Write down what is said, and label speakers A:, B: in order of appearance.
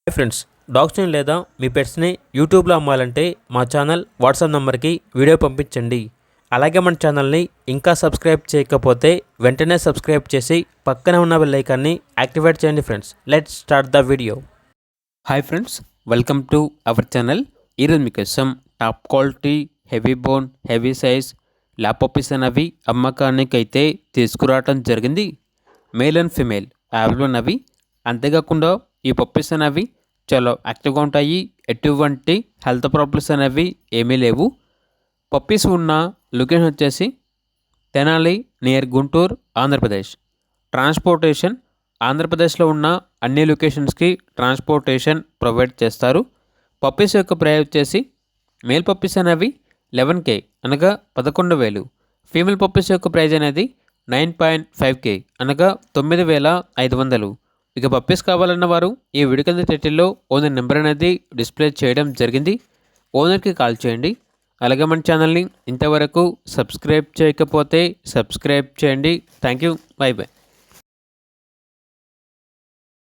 A: Hi friends, డాగ్స్ని లేదా మీ పెట్స్ని యూట్యూబ్లో అమ్మాలంటే మా ఛానల్ వాట్సాప్ నెంబర్కి వీడియో పంపించండి. అలాగే మన ఛానల్ని ఇంకా సబ్స్క్రైబ్ చేయకపోతే వెంటనే సబ్స్క్రైబ్ చేసి పక్కనే ఉన్న బెల్ ఐకాన్ని యాక్టివేట్ చేయండి. Friends, let's start the video. Hi friends, welcome to our channel. ఈరోజు మీకోసం top quality heavy bone heavy size lab puppies అనేవి అమ్మకానికి అయితే తీసుకురావడం జరిగింది. మేల్ అండ్ ఫిమేల్ అవైలబుల్ ఉన్నవి. అంతేకాకుండా ఈ పప్పీస్ అనేవి చాలా యాక్టివ్గా ఉంటాయి. ఎటువంటి హెల్త్ ప్రాబ్లమ్స్ అనేవి ఏమీ లేవు. పప్పీస్ ఉన్న లొకేషన్ వచ్చేసి తెనాలి నియర్ గుంటూరు, ఆంధ్రప్రదేశ్. ట్రాన్స్పోర్టేషన్ ఆంధ్రప్రదేశ్లో ఉన్న అన్ని లొకేషన్స్కి ట్రాన్స్పోర్టేషన్ ప్రొవైడ్ చేస్తారు. పప్పీస్ యొక్క ప్రైస్ వచ్చేసి మేల్ పప్పీస్ అనేవి 11K అనగా 11,000. ఫీమేల్ పప్పీస్ యొక్క ప్రైజ్ అనేది 9.5K అనగా 9,500. ఇక పప్పీస్ కావాలన్న వారు ఈ వీడియో కింద టైటిల్లో ఓనర్ నెంబర్ అనేది డిస్ప్లే చేయడం జరిగింది. ఓనర్కి కాల్ చేయండి. అలాగే మన ఛానల్ని ఇంతవరకు సబ్స్క్రైబ్ చేయకపోతే సబ్స్క్రైబ్ చేయండి. Thank you. By by.